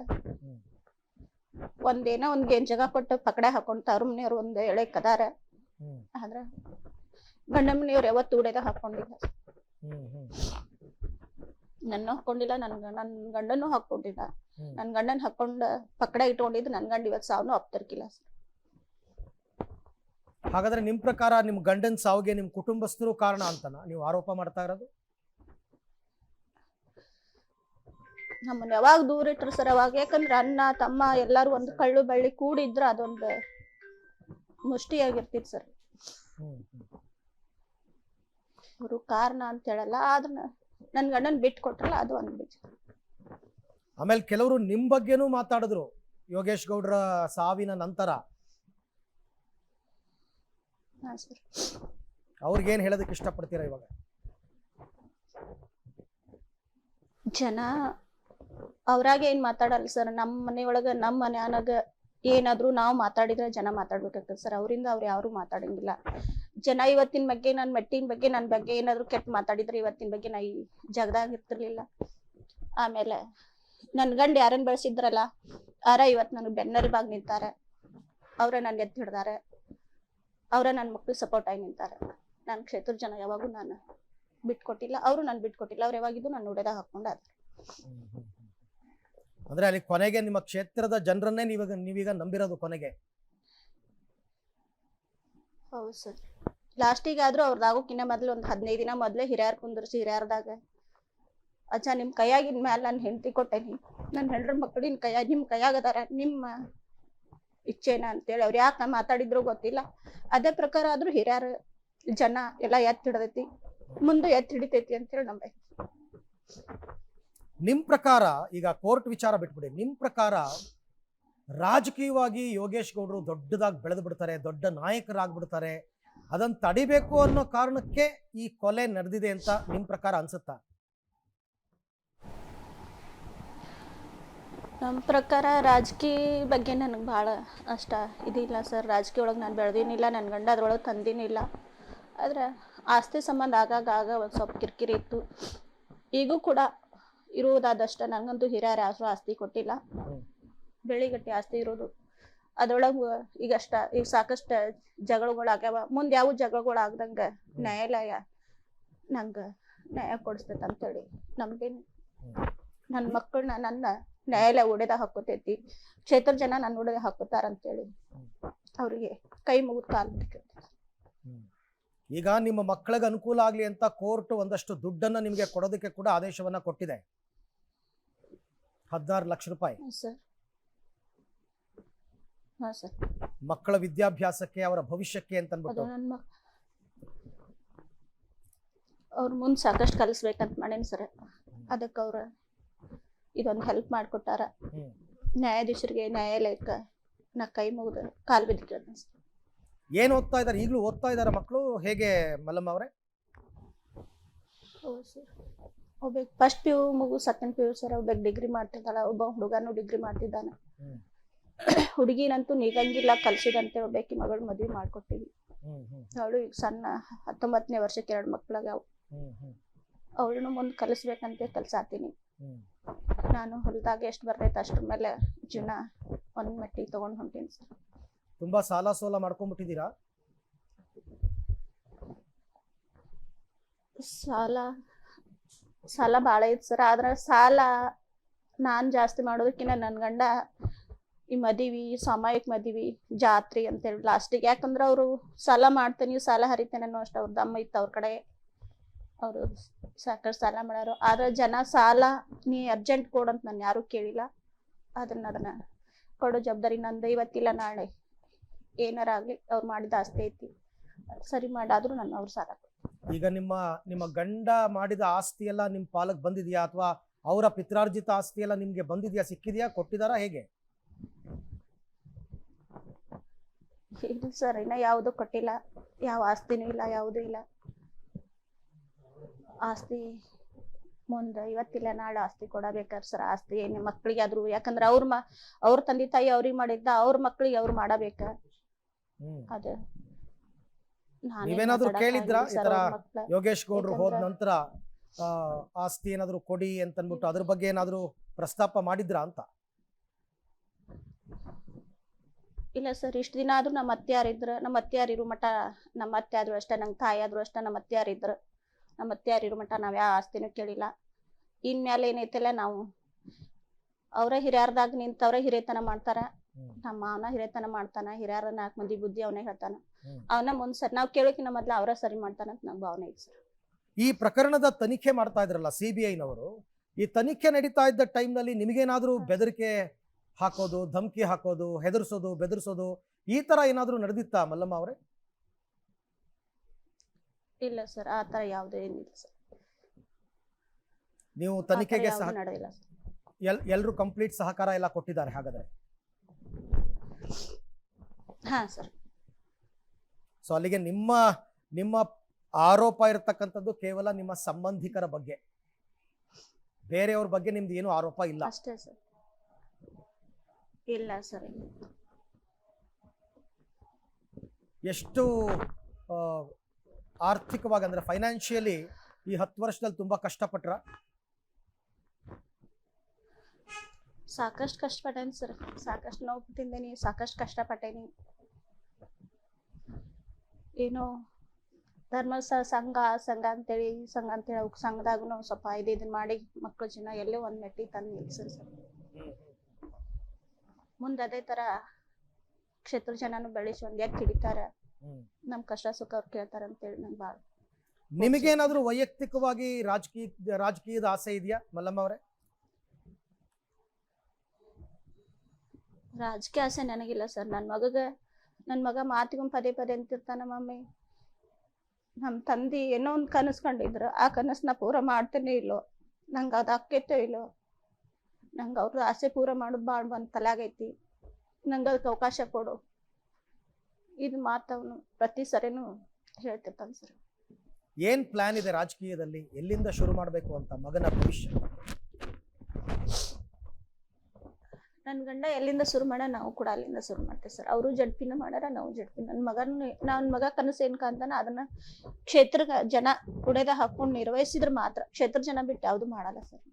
ಒಂದೇನೋ ಒಂದ್ ಜಾಗ ಕೊಟ್ಟ ಪಕಡೆ ಹಾಕೊಂಡ್ ತವ್ರ ಮನೆಯವ್ರು ಒಂದ್ ಎಳೆ ಕದಾರ. ಆದ್ರ ಗಂಡನ ಮನೆಯವ್ರು ಯಾವತ್ತು ಉಡೆದ ಹಾಕೊಂಡಿಲ್ಲ. ನನ್ನ ಹಾಕೊಂಡಿಲ್ಲ, ನನ್ ಗಂಡನೂ ಹಾಕೊಂಡಿಲ್ಲ. ನನ್ ಗಂಡನ್ ಹಾಕೊಂಡ ಪಕಡೆ ಇಟ್ಕೊಂಡಿದ್ದು ನನ್ ಗಂಡ ಇವತ್ ಸಾವನು ಅಪ್ತಿರ್ಕಿಲ್ಲ ಸರ್. ಹಾಗಾದ್ರೆ ನಿಮ್ ಪ್ರಕಾರ ನಿಮ್ ಗಂಡನ್ ಸಾವಿಗೆ ನಿಮ್ ಕುಟುಂಬಸ್ಥರು ಕಾರಣ ಅಂತನಾ ನೀವು ಆರೋಪ ಮಾಡ್ತಾ ಇರೋದು? ನಮ್ಮನ್ನ ಯಾವಾಗ ದೂರ ಇಟ್ರು ಸರ್ ಅವಾಗ. ಯಾಕಂದ್ರೆ ಅಣ್ಣ ತಮ್ಮ ಎಲ್ಲಾರು ಒಂದು ಕಳ್ಳು ಬಳ್ಳಿ ಕೂಡಿದ್ರ ಅದೊಂದು ಮುಷ್ಟಿಯಾಗಿರ್ತಿತ್ತು ಸರ್. ಅವರು ಕಾರಣ ಅಂತ ಹೇಳಲ್ಲ, ಆದ್ರ ನನ್ ಗಂಡನ್ ಬಿಟ್ಟು ಕೊಟ್ರಲ್ಲ ಅದು ಒಂದು ಬಿಟ್ಟು. ಆಮೇಲೆ ಕೆಲವರು ನಿಮ್ ಬಗ್ಗೆನೂ ಮಾತಾಡಿದ್ರು ಯೋಗೇಶ್ ಗೌಡ್ರ ಸಾವಿನ ನಂತರ. ಅವ್ರಿಗೇನ್ ಹೇಳೋದಕ್ಕೆ ಇಷ್ಟಪಡ್ತೀರಾ ಇವಾಗ? ಜನ ಅವ್ರಾಗ ಏನ್ ಮಾತಾಡಲ್ಲ ಸರ್. ನಮ್ಮ ಮನೆಯೊಳಗ ನಮ್ಮ ಮನ್ಯಾನಾಗ ಏನಾದ್ರು ನಾವು ಮಾತಾಡಿದ್ರೆ ಜನ ಮಾತಾಡ್ಬೇಕಾಗ್ತದೆ ಸರ್. ಅವರಿಂದ ಅವ್ರು ಯಾರು ಮಾತಾಡಂಗಿಲ್ಲ. ಜನ ಇವತ್ತಿನ ಬಗ್ಗೆ ನನ್ನ ಮೆಟ್ಟಿನ ಬಗ್ಗೆ ನನ್ನ ಬಗ್ಗೆ ಏನಾದ್ರು ಕೆಟ್ಟ ಮಾತಾಡಿದ್ರೆ ಇವತ್ತಿನ ಬಗ್ಗೆ ನಾ ಈ ಜಗದಾಗ ಇರ್ತಿರ್ಲಿಲ್ಲ. ಆಮೇಲೆ ನನ್ ಗಂಡ ಯಾರನ್ನ ಬೆಳೆಸಿದ್ರಲ್ಲ ಇವತ್ ನನಗೆ ಬೆನ್ನೆಲುಬಾಗಿ ನಿಂತಾರೆ. ಅವ್ರ ನನ್ ಎತ್ತಿ ಹಿಡ್ದಾರೆ, ಅವ್ರ ನನ್ನ ಮಕ್ಳು ಸಪೋರ್ಟ್ ಆಗಿ ನಿಂತಾರೆ. ನನ್ನ ಕ್ಷೇತ್ರ ಜನ ಯಾವಾಗೂ ನಾನು ಬಿಟ್ಕೊಟ್ಟಿಲ್ಲ, ಅವರು ನಾನು ಬಿಟ್ಕೊಟ್ಟಿಲ್ಲ. ಅವ್ರು ಯಾವಾಗಿದ್ದು ನಾನು ಉಡೆದ ಹಾಕೊಂಡಾರ. ಅಂದ್ರೆ ಅಲ್ಲಿ ಕೊನೆಗೆ ನಿಮ್ಮ ಕ್ಷೇತ್ರದ ಜನರನ್ನೇ ನೀವೀಗ ನಂಬಿರೋದು ಕೊನೆಗೆ? ಹೌದು ಸರ್. ಲಾಸ್ಟಿಗಾದ್ರೂ ಅವ್ರದ್ದು ಆಗೋಕಿನ್ನ ಮೊದ್ಲು ಒಂದು 15 ದಿನ ಮೊದ್ಲೇ ಹಿರಿಯರ್ ಕುಂದ್ರಿಸಿ ಹಿರಿಯರ್ದಾಗ ಅಜ್ಜ ನಿಮ್ ಕೈಯಾಗಿನ ಮ್ಯಾಲ ನಾನು ಹೆಂಡತಿ ಕೊಟ್ಟೇನಿ, ನನ್ನ ಹೆಂಡ್ರ ಮಕ್ಕಳು ನಿಮ್ ಕೈಯಾಗ ಅದಾರ, ನಿಮ್ಮ ಇಚ್ಛೆನ ಅಂತೇಳಿ ಅವ್ರು ಯಾಕೆ ಮಾತಾಡಿದ್ರು ಗೊತ್ತಿಲ್ಲ. ಅದೇ ಪ್ರಕಾರ ಆದ್ರೂ ಹಿರಿಯರ ಜನ ಎಲ್ಲ ಎತ್ತಿ ಹಿಡ್ದೈತಿ, ಮುಂದೆ ಎತ್ತಿ ಹಿಡಿತೈತಿ ಅಂತೇಳಿ ನಂಬೈತಿ. ನಿಮ್ ಪ್ರಕಾರ ಈಗ ಕೋರ್ಟ್ ವಿಚಾರ ಬಿಟ್ಬಿಡಿ, ನಿಮ್ ಪ್ರಕಾರ ರಾಜಕೀಯವಾಗಿ ಯೋಗೇಶ್ ಗೌಡರು ದೊಡ್ಡದಾಗಿ ಬೆಳೆದು ಬಿಡ್ತಾರೆ, ದೊಡ್ಡ ನಾಯಕರಾಗ್ಬಿಡ್ತಾರೆ, ಅದನ್ನ ತಡಿಬೇಕು ಅನ್ನೋ ಕಾರಣಕ್ಕೆ ಈ ಕೊಲೆ ನಡೆದಿದೆ ಅಂತ ನಿಮ್ ಪ್ರಕಾರ ಅನ್ಸುತ್ತಾ? ನಮ್ಮ ಪ್ರಕಾರ ರಾಜಕೀಯ ಬಗ್ಗೆ ನನಗೆ ಭಾಳ ಅಷ್ಟ ಇದಿಲ್ಲ ಸರ್. ರಾಜಕೀಯ ಒಳಗೆ ನಾನು ಬೆಳೆದಿನಿಲ್ಲ, ನನ್ನ ಗಂಡ ಅದ್ರೊಳಗೆ ತಂದಿನಿಲ್ಲ. ಆದ್ರೆ ಆಸ್ತಿ ಸಂಬಂಧ ಆಗಾಗ ಒಂದು ಸ್ವಲ್ಪ ಕಿರಿಕಿರಿ ಇತ್ತು. ಈಗೂ ಕೂಡ ಇರುವುದಾದಷ್ಟ ನನಗಂತೂ ಹಿರಿಯರು ಯಾರು ಆಸ್ತಿ ಕೊಟ್ಟಿಲ್ಲ, ಬೆಳಿಗಟ್ಟಿ ಆಸ್ತಿ ಇರೋದು. ಅದ್ರೊಳಗೆ ಈಗ ಸಾಕಷ್ಟು ಜಗಳಗಳಾಗ್ಯಾವ. ಮುಂದೆ ಯಾವ ಜಗಳಗಳಾಗ್ದಂಗೆ ನ್ಯಾಯಾಲಯ ನಂಗೆ ನ್ಯಾಯ ಕೊಡಿಸ್ತೈತೆ ಅಂತೇಳಿ ನಮ್ಗೇನು, ನನ್ನ ಮಕ್ಕಳನ್ನ ನನ್ನ ನ್ಯಾಯಾಲಯ ಒಡೆದ ಹಾಕೋತೈತಿ, ಕ್ಷೇತ್ರ ಜನ ನನ್ನ ಒಡೆದ ಹಾಕೋತಾರ ಅಂತೇಳಿ ಅವ್ರಿಗೆ ಕೈ ಮುಗಿದು ಕಾಲು ಬಿಡ್ತೈತಿ. ಈಗ ನಿಮ್ಮ ಮಕ್ಕಳಿಗೆ ಅನುಕೂಲ ಆಗ್ಲಿ ಅಂತ ಕೋರ್ಟ್ ಒಂದಷ್ಟು ದುಡ್ಡನ್ನ ನಿಮಗೆ ಕೊಡೋದಕ್ಕೆ ಕೂಡ ಆದೇಶವನ್ನ ಕೊಟ್ಟಿದೆ, 16 ಲಕ್ಷ ರೂಪಾಯಿ. ಸರ್ ಹಾಂ ಸರ್. ಮಕ್ಕಳ ವಿದ್ಯಾಭ್ಯಾಸಕ್ಕೆ, ಅವರ ಭವಿಷ್ಯಕ್ಕೆ ಅಂತ ಅನ್ಬಿಟ್ಟು ಅದು ನನ್ನ ಅವ್ರ ಮುಂದೆ ಸಾಕಷ್ಟು ಕಲಿಸ್ಬೇಕಂತ ಮಾಡೇನಿ ಸರ್. ಅದಕ್ಕೆ ಅವ್ರ ಇದೊಂದು ಹೆಲ್ಪ್ ಮಾಡಿಕೊಟ್ಟಾರ. ನ್ಯಾಯಾಧೀಶರಿಗೆ, ನ್ಯಾಯಾಲಯಕ್ಕೆ ನಾ ಕೈ ಮುಗಿದು ಕಾಲು ಬಿದ್ದಿದ್ದೇನೆ ಸರ್. ಏನು ಓದ್ತಾ ಇದ್ದಾರೆ? ಈಗಲೂ ಓದ್ತಾ ಇದ್ದಾರೆ ಮಕ್ಕಳು ಹೇಗೆ ಮಲ್ಲಮ್ಮ ಅವರೇ? ಹೌದು ಸರ್. ಒಬ್ಬ ಫಸ್ಟ್ PU ಮುಗು ಸೆಕೆಂಡ್ PU ಸರ್. ಒಬ್ಬ ಡಿಗ್ರಿ ಮಾಡ್ತಿದ್ದಾಳ, ಒಬ್ಬ ಹುಡುಗನೂ ಡಿಗ್ರಿ ಮಾಡ್ತಿದ್ದಾನೆ. ಹುಡುಗಿನಂತೂ ನೀಗಂಗಿಲ್ಲ ಕಲ್ಸಿದಂತೆ ಒಬ್ಬಾಕಿ ಮಗಳು ಮದುವೆ ಮಾಡ್ಕೊಟ್ಟಿವಿ. ಅವಳು ಈಗ ಸಣ್ಣ 19ನೇ ವರ್ಷಕ್ಕೆ 2 ಮಕ್ಳಾಗ್ಯಾವ. ಅವಳನ್ನು ಮುಂದೆ ಕಲಿಸ್ಬೇಕಂತ ಕಲ್ಸಾತೀನಿ. ನಾನು ಹೊಲದಾಗ ಎಷ್ಟು ಬರ್ತೈತೆ ಅಷ್ಟ್ರ ಮೇಲೆ ಜೀವನ ಒಂದ್ ಮಟ್ಟಿಗೆ ತಗೊಂಡ್ ಹೊಂಟೀನಿ ಸರ್. ತುಂಬಾ ಸಾಲ ಸೋಲ ಮಾಡ್ಕೊಂಡ್ಬಿಟ್ಟಿದ್ದೀರಾ? ಸಾಲ ಭಾಳ ಐತಿ ಸರ್. ಆದ್ರೆ ಸಾಲ ನಾನ್ ಜಾಸ್ತಿ ಮಾಡೋದಕ್ಕಿಂತ ನನ್ ಗಂಡ ಈ ಮದಿವಿ, ಸಾಮಾಯಿಕ ಮದಿವಿ, ಜಾತ್ರೆ ಅಂತೇಳಿ ಲಾಸ್ಟಿಗೆ, ಯಾಕಂದ್ರೆ ಅವರು ಸಾಲ ಮಾಡ್ತೇನೆ ಸಾಲ ಹರಿತೇನೆ ಅನ್ನೋ ಅಷ್ಟು ಅವ್ರ ದಮ್ಮ ಇತ್ತು ಅವ್ರ ಕಡೆ. ಅವರು ಸಾಕಷ್ಟು ಸಾಲ ಮಾಡ್ಯಾರು. ಆದ್ರೆ ಜನ ಸಾಲ ನೀ ಅರ್ಜೆಂಟ್ ಕೊಡಂತ ನಾನು ಯಾರು ಕೇಳಿಲ್ಲ. ಅದನ್ನ ಕೊಡೋ ಜವಾಬ್ದಾರಿ ನಂದು. ಇವತ್ತಿಲ್ಲ ನಾಳೆ ಏನಾರ ಆಗ್ಲಿ ಅವ್ರು ಮಾಡಿದ ಆಸ್ತಿ ಐತಿ, ಸರಿ ಮಾಡಾದ್ರೂ ನಾನು ಅವ್ರ ಸಾಲ. ಈಗ ನಿಮ್ಮ ಗಂಡ ಮಾಡಿದ ಆಸ್ತಿ ಎಲ್ಲ ನಿಮ್ ಪಾಲಕ್ ಬಂದಿದ್ಯಾ, ಅಥವಾ ಅವರ ಪಿತ್ರಾರ್ಜಿತ ಆಸ್ತಿ ಎಲ್ಲ ನಿಮ್ಗೆ ಬಂದಿದ್ಯಾ, ಸಿಕ್ಕಿದ್ಯಾ, ಕೊಟ್ಟಿದಾರಾ, ಹೇಗೆ? ಇಲ್ಲ ಸರ್, ಇನ್ನ ಯಾವುದು ಕೊಟ್ಟಿಲ್ಲ, ಯಾವ ಆಸ್ತಿನೂ ಇಲ್ಲ, ಯಾವುದೂ ಇಲ್ಲ. ಆಸ್ತಿ ಮುಂದೆ ಇವತ್ತಿಲ್ಲ ನಾಳೆ ಆಸ್ತಿ ಕೊಡಬೇಕಾರೆ ಸರ್. ಆಸ್ತಿ ನಿಮ್ಮ ಮಕ್ಳಿಗೆ ಆದ್ರು, ಯಾಕಂದ್ರೆ ಅವ್ರ ತಂದೆ ತಾಯಿ ಅವ್ರಿಗೆ ಮಾಡಿದ್ದ ಅವ್ರ ಮಕ್ಳಿಗೆ ಅವ್ರು ಮಾಡಬೇಕ. ಅದು ನೀವೇನಾದ್ರೂ ಕೇಳಿದ್ರ ಈ ತರ ಯೋಗೇಶ್ ಗೌಡ್ರು ಹೋದ ನಂತರ ಆಸ್ತಿ ಏನಾದ್ರು ಕೊಡಿ ಅಂತ ಅನ್ಬಿಟ್ಟು ಅದ್ರ ಬಗ್ಗೆ ಏನಾದ್ರು ಪ್ರಸ್ತಾಪ ಮಾಡಿದ್ರ ಅಂತ? ಇಲ್ಲ ಸರ್. ಇಷ್ಟು ದಿನ ಆದ್ರೂ ನಮ್ಮ ಅತ್ತೆ ಯಾರಿದ್ರು, ನಮ್ಮ ಅತ್ತೆ ಯಾರಿರು ಮಠ, ನಮ್ಮ ಅತ್ತೆ ಆದ್ರು ಅಷ್ಟೇ, ನಂಗೆ ತಾಯಿ ಆದ್ರು ಅಷ್ಟೇ, ನಮ್ಮ ಅತ್ತೆ ಯಾರಿದ್ರು, ನಮ್ಮ ಅತ್ತೆ ಯಾರಿರು ಮಠ ನಾವ್ ಯಾವ ಆಸ್ತಿನೂ ಕೇಳಿಲ್ಲ. ಇನ್ಮೇಲೆ ಏನೈತಿಲ್ಲ, ನಾವು ಅವರ ಹಿರಿಯರ್ದಾಗ ನಿಂತವ್ರ ಹಿರಿಯತನ ಮಾಡ್ತಾರ. ನಮ್ಮ ಮಾವನ ಹಿರಿಯತನ ಮಾಡ್ತಾನ, ಹಿರಿಯರ 4 ಮಂದಿ ಬುದ್ಧಿ ಅವನೇ ಹೇಳ್ತಾನ. ಅವನ ಮುಂದ್ ಸರ್ ನಾವ್ ಕೇಳೋಕಿನ ಮೊದ್ಲು ಅವರ ಸರಿ ಮಾಡ್ತಾನಂತ ನಂಗೆ ಭಾವನೆ ಐತಿ ಸರ್. ಈ ಪ್ರಕರಣದ ತನಿಖೆ ಮಾಡ್ತಾ ಇದ್ರಲ್ಲ CBI-ನವರು, ಈ ತನಿಖೆ ನಡೀತಾ ಇದ್ದ ಟೈಮ್ನಲ್ಲಿ ನಿಮಗೇನಾದ್ರೂ ಬೆದರಿಕೆ ಹಾಕೋದು, ಧಮಕಿ ಹಾಕೋದು, ಹೆದರ್ಸೋದು, ಬೆದರ್ಸೋದು ಈ ತರ ಏನಾದ್ರೂ ನಡೆದಿತ್ತಾ ಮಲ್ಲಮ್ಮ ಅವರೇ? ಇಲ್ಲ ಸರ್, ಆ ತರ ಯಾವ್ದು ಏನಿಲ್ಲ ಸರ್. ನೀವು ತನಿಖೆಗೆ ನಡೆದಿಲ್ಲ ಸರ್. ಎಲ್ರು ಕಂಪ್ಲೀಟ್ ಸಹಕಾರ ಎಲ್ಲ ಕೊಟ್ಟಿದ್ದಾರೆ ಹಾಗಾದ್ರೆ? ಹಾ ಸರ್. ಸೊ ಅಲ್ಲಿಗೆ ನಿಮ್ಮ ಆರೋಪ ಇರತಕ್ಕಂಥದ್ದು ಕೇವಲ ನಿಮ್ಮ ಸಂಬಂಧಿಕರ ಬಗ್ಗೆ, ಬೇರೆಯವ್ರ ಬಗ್ಗೆ ನಿಮ್ದು ಏನು ಆರೋಪ ಇಲ್ಲ? ಅಷ್ಟೇ ಸರ್. ಇಲ್ಲ ಸರ್. ಎಷ್ಟು ಆರ್ಥಿಕವಾಗಿ ಅಂದ್ರೆ ಫೈನಾನ್ಷಿಯಲಿ ಈ 10 ವರ್ಷದಲ್ಲಿ ತುಂಬಾ ಕಷ್ಟಪಟ್ರ? ಸಾಕಷ್ಟು ಕಷ್ಟಪಟ್ಟೇನಿ ಸರ್. ಸಾಕಷ್ಟು ನೋವು ತಿಂದೇನಿ, ಸಾಕಷ್ಟು ಕಷ್ಟಪಟ್ಟೇನಿ. ಏನೋ ಧರ್ಮ ಸಂಘ ಅಂತೇಳಿ ಅವ್ಕೆ ಸಂಘದಾಗೂ ಸ್ವಲ್ಪ ಇದನ್ನ ಮಾಡಿ ಮಕ್ಕಳ ಜೀವನ ಎಲ್ಲೇ ಒಂದ್ ಮೆಟ್ಟಿ ತಂದು ನಿಲ್ಸರ್ ಸರ್. ಮುಂದೆ ಅದೇ ತರ ಕ್ಷೇತ್ರ ಜನನು ಬೆಳೆಸಿ ಒಂದ್ ಎತ್ತು ಹಿಡಿತಾರ. ನಮ್ಮ ಕಷ್ಟ ಸುಖ ಅವ್ರು ಕೇಳ್ತಾರ ಅಂತೇಳಿ ನಂಗೆ ಭಾಳ. ನಿಮಗೇನಾದ್ರೂ ವೈಯಕ್ತಿಕವಾಗಿ ರಾಜಕೀಯದ ಆಸೆ ಇದೆಯಾ ಮಲ್ಲಮ್ಮ ಅವರೇ? ರಾಜಕೀಯ ಆಸೆ ನನಗಿಲ್ಲ ಸರ್. ನನ್ನ ಮಗ ಮಾತಿಗೊಮ್ಮೆ ಪದೇ ಪದೇ ಅಂತಿರ್ತಾನ, ಮಮ್ಮಿ ನಮ್ಮ ತಂದೆ ಏನೋ ಒಂದು ಕನಸು ಕಂಡಿದ್ರು, ಆ ಕನಸನ್ನ ಪೂರ ಮಾಡ್ತೇನೆ ಇಲ್ಲೋ, ನಂಗೆ ಅದು ಆಕ್ಕೈತೋ ಇಲ್ಲೋ, ನಂಗೆ ಅವ್ರದ್ದು ಆಸೆ ಪೂರ ಮಾಡೋದು ಭಾಳ ಬಂದು ತಲೆಯಾಗೈತಿ, ನಂಗೆ ಅದಕ್ಕೆ ಅವಕಾಶ ಕೊಡು. ಇದು ಮಾತವನು ಪ್ರತಿ ಸರಿನೂ ಹೇಳ್ತಿರ್ತಾನೆ ಸರ್. ಏನ್ ಪ್ಲಾನ್ ಇದೆ ರಾಜಕೀಯದಲ್ಲಿ? ಎಲ್ಲಿಂದ ಶುರು ಮಾಡಬೇಕು ಅಂತ ಮಗನ ಭವಿಷ್ಯ? ನನ್ನ ಗಂಡ ಎಲ್ಲಿಂದ ಶುರು ಮಾಡ, ನಾವು ಕೂಡ ಅಲ್ಲಿಂದ ಶುರು ಮಾಡ್ತೇವೆ ಸರ್. ಅವರು ಜಡ್ಪಿನ ಮಾಡ್ಯಾರ, ನಾವು ಜಡ್ಪಿ. ನನ್ನ ಮಗ ಕನಸು ಏನ್ ಕಾಂತಾನ ಅದನ್ನ ಕ್ಷೇತ್ರ ಜನ ಕುಡೆದ ಹಾಕೊಂಡು ನಿರ್ವಹಿಸಿದ್ರೆ ಮಾತ್ರ, ಕ್ಷೇತ್ರ ಜನ ಬಿಟ್ಟು ಯಾವುದು ಮಾಡಲ್ಲ ಸರ್.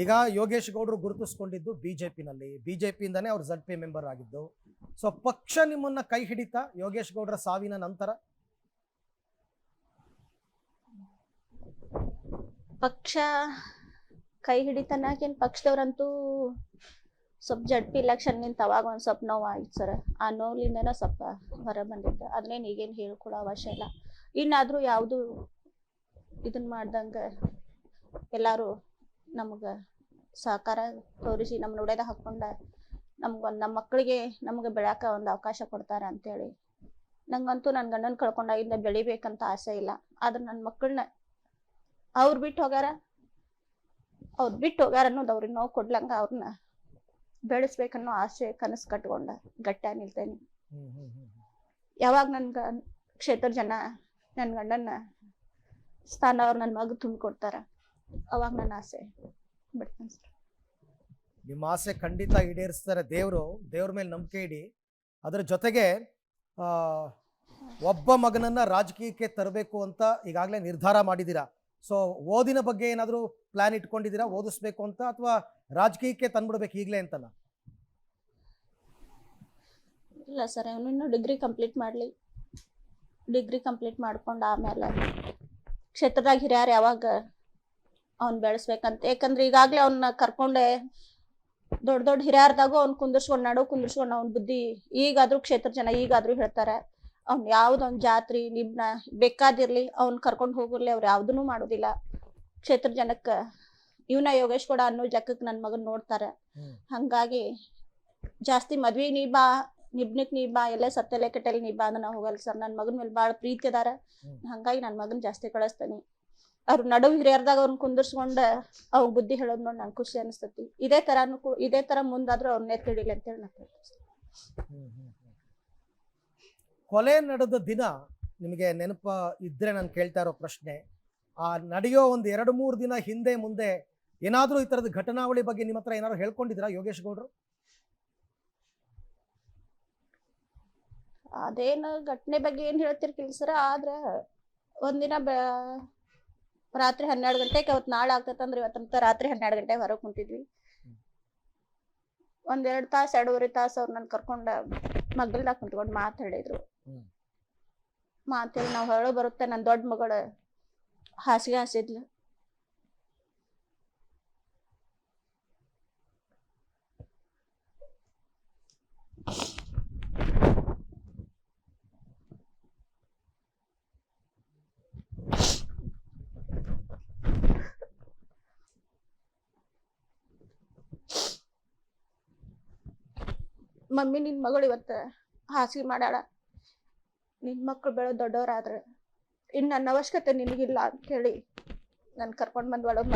ಈಗ ಯೋಗೇಶ್ ಗೌಡರು ಗುರುತಿಸ್ಕೊಂಡಿದ್ದು ಬಿಜೆಪಿನಲ್ಲಿ, ಬಿಜೆಪಿಯಿಂದಾನೇ ಅವ್ರು ಜಡ್ಪಿ ಮೆಂಬರ್ ಆಗಿದ್ದು. ಸೊ ಪಕ್ಷ ನಿಮ್ಮನ್ನ ಕೈ ಹಿಡಿತಾ ಯೋಗೇಶ್ ಗೌಡರ ಸಾವಿನ ನಂತರ? ಪಕ್ಷ ಕೈ ಹಿಡಿತನಾಕೇನು, ಪಕ್ಷದವ್ರಂತೂ ಸ್ವಲ್ಪ ಜಡ್ಪಿ ಇಲೆಕ್ಷನ್ ನಿಂತ ಅವಾಗ ಒಂದು ಸ್ವಲ್ಪ ನೋವು ಆಯ್ತು ಸರ್. ಆ ನೋವಿಂದನ ಸ್ವಲ್ಪ ಹೊರ ಬಂದಿದ್ದ. ಅದನ್ನೇನು ಈಗೇನು ಹೇಳ್ಕೊಡೋ ಅವಶ್ಯ ಇಲ್ಲ. ಇನ್ನಾದರೂ ಯಾವುದು ಇದನ್ನ ಮಾಡ್ದಂಗೆ ಎಲ್ಲರೂ ನಮಗೆ ಸಹಕಾರ ತೋರಿಸಿ ನಮ್ಮ ನುಡಿದ ಹಾಕೊಂಡ ನಮ್ಗೊಂದು ನಮ್ಮ ಮಕ್ಕಳಿಗೆ ನಮಗೆ ಬೆಳ್ಯಾಕ ಒಂದು ಅವಕಾಶ ಕೊಡ್ತಾರೆ ಅಂತೇಳಿ. ನಂಗಂತೂ ನನ್ನ ಗಂಡನ ಕಳ್ಕೊಂಡಾಗಿಂದ ಬೆಳಿಬೇಕಂತ ಆಸೆ ಇಲ್ಲ. ಆದ್ರೆ ನನ್ನ ಮಕ್ಕಳನ್ನ ಅವ್ರು ಬಿಟ್ಟು ಹೋಗ್ಯಾರ ಅನ್ನೋದು ಅವ್ರಿಗೆ ನೋವು ಕೊಡ್ಲಂಗ ಅವ್ರನ್ನ ಬೆಳೆಸ್ಬೇಕನ್ನೋ ಆಸೆ ಕನಸು ಕಟ್ಕೊಂಡ ಗಟ್ಟಿ ನಿಲ್ತೇನೆ. ಯಾವಾಗ ನನ್ಗ ಕ್ಷೇತ್ರ ಜನ ನನ್ನ ಗಂಡನ ಸ್ಥಾನ ಅವ್ರು ನನ್ನ ಮಗ ತುಂಬಿಕೊಡ್ತಾರ, ಅವಾಗ ನನ್ನ ಆಸೆ ಬಿಡ್ತೇನೆ ಸರ್. ನಿಮ್ಮ ಆಸೆ ಖಂಡಿತ ಈಡೇರಿಸ್ತಾರೆ ದೇವ್ರ ಮೇಲೆ ನಂಬಿಕೆ ಇಡಿ. ಅದರ ಜೊತೆಗೆ ಒಬ್ಬ ಮಗನನ್ನ ರಾಜಕೀಯಕ್ಕೆ ತರಬೇಕು ಅಂತ ಈಗಾಗಲೇ ನಿರ್ಧಾರ ಮಾಡಿದ್ದೀರಾ. ಸೊ ಓದಿನ ಬಗ್ಗೆ ಏನಾದರೂ ಪ್ಲಾನ್ ಇಟ್ಕೊಂಡಿದ್ದೀರಾ, ಓದಿಸ್ಬೇಕು ಅಂತ, ಅಥವಾ ರಾಜಕೀಯಕ್ಕೆ ತಂದ್ಬಿಡ್ಬೇಕು ಈಗಲೇ ಅಂತಲ್ಲ? ಇಲ್ಲ ಸರ್, ಅವನಿನ್ನು ಡಿಗ್ರಿ ಕಂಪ್ಲೀಟ್ ಮಾಡಲಿ. ಡಿಗ್ರಿ ಕಂಪ್ಲೀಟ್ ಮಾಡ್ಕೊಂಡು ಆಮೇಲೆ ಕ್ಷೇತ್ರದಾಗ ಹಿರಿಯರು ಯಾವಾಗ ಅವ್ನು ಬೆಳೆಸ್ಬೇಕಂತ. ಯಾಕಂದ್ರೆ ಈಗಾಗಲೇ ಅವನ್ನ ಕರ್ಕೊಂಡೆ ದೊಡ್ಡ ದೊಡ್ಡ ಹಿರಿಯರ್ದಾಗೂ ಅವ್ನು ಕುಂದಿರ್ಸ್ಕೊಂಡು ಅವ್ನ ಬುದ್ಧಿ ಈಗಾದ್ರೂ ಕ್ಷೇತ್ರ ಜನ ಈಗಾದ್ರೂ ಹೇಳ್ತಾರೆ. ಅವ್ನು ಯಾವುದೊಂದು ಜಾತ್ರೆ ನಿಬ್ನ ಬೇಕಾದಿರ್ಲಿ ಅವ್ನು ಕರ್ಕೊಂಡು ಹೋಗಿರ್ಲಿ, ಅವ್ರು ಯಾವುದೂ ಮಾಡೋದಿಲ್ಲ. ಕ್ಷೇತ್ರ ಜನಕ್ಕೆ ಇವನ ಯೋಗೇಶ್ ಕೂಡ ಅನ್ನೋ ಜಕ್ಕಕ್ಕೆ ನನ್ನ ಮಗನ್ ನೋಡ್ತಾರೆ. ಹಂಗಾಗಿ ಜಾಸ್ತಿ ಮದ್ವೆ ನೀ ಬಾ, ನಿಬ್ನಕ್ ನೀ ಬಾ, ಎಲ್ಲ ಸತ್ತಲೆ ಕೆಟ್ಟಲ್ಲಿ ನೀ ಬಾ ಅಂದ್ರೆ ನಾವು ಹೋಗಲ್ಲ ಸರ್. ನನ್ನ ಮಗನ ಮೇಲೆ ಭಾಳ ಪ್ರೀತಿ ಅದಾರ. ಹಂಗಾಗಿ ನನ್ನ ಮಗನ್ ಜಾಸ್ತಿ ಕಳಿಸ್ತೇನೆ. ಅವ್ರ ನಡುವು ಹಿರಿಯರ್ದಾಗ ಅವ್ರನ್ನ ಕುಂದಿರ್ಸ್ಕೊಂಡ ಅವ್ರ ಬುದ್ಧಿ ಹೇಳೋದ್ ನೋಡಿ ನಂಗೆ ಖುಷಿ ಅನಿಸ್ತತಿ. ಇದೇ ತರ ಮುಂದಾದ್ರೂ ಅವ್ರನ್ನೇ ತಿಳಿಲಿ ಅಂತೇಳಿ ನಾನು. ಕೊಲೆ ನಡೆದ ದಿನ ನಿಮಗೆ ನೆನಪ ಇದ್ರೆ ನಾನು ಕೇಳ್ತಾ ಇರೋ ಪ್ರಶ್ನೆ, ಆ ನಡೆಯೋ ಒಂದು 2-3 ದಿನ ಹಿಂದೆ ಮುಂದೆ ಏನಾದರೂ ಈ ಥರದ ಘಟನಾವಳಿ ಬಗ್ಗೆ ನಿಮ್ಮ ಹತ್ರ ಏನಾದ್ರು ಹೇಳ್ಕೊಂಡಿದ್ರಾ ಯೋಗೇಶ್ ಗೌಡ್ರು? ಅದೇನು ಘಟನೆ ಬಗ್ಗೆ ಏನು ಹೇಳ್ತಿರ್ಕಿಲ್ಲ ಸರ್. ಆದ್ರೆ ಒಂದಿನ ರಾತ್ರಿ 12 ಗಂಟೆಗೆ, ಅವತ್ತು ನಾಳೆ ಆಗ್ತೈತಂದ್ರೆ ಇವತ್ತಂತ ರಾತ್ರಿ 12 ಗಂಟೆಗೆ ಹೊರಗೆ ಕುಂತಿದ್ವಿ. 1-2 ತಾಸು 2.5 ತಾಸು ಅವ್ರು ನನ್ನ ಕರ್ಕೊಂಡ ಮಗ್ಗಲ್ದಾಗ ಕುಂತ್ಕೊಂಡು ಮಾತಾಡಿದ್ರು. ಮಾತೇಳಿ ನಾವು ಹೊರಗೆ ಬರುತ್ತೆ ನನ್ನ ದೊಡ್ಡ ಮಗಳು ಹಾಸಿಗೆ ಹಾಸಿದ್ಲು. ಮಮ್ಮಿ ನಿನ್ ಮಗಳು ಇವತ್ತು ಹಾಸಿಗೆ ಮಾಡ್ಯಾಳ, ನಿನ್ ಮಕ್ಳು ಬೆಳೆದು ದೊಡ್ಡವರಾದ್ರೆ ಇನ್ನು ನನ್ನ ಅವಶ್ಯಕತೆ ನಿನಗಿಲ್ಲ ಅಂತೇಳಿ ನಾನು ಕರ್ಕೊಂಡು ಬಂದು ಒಳಗೆ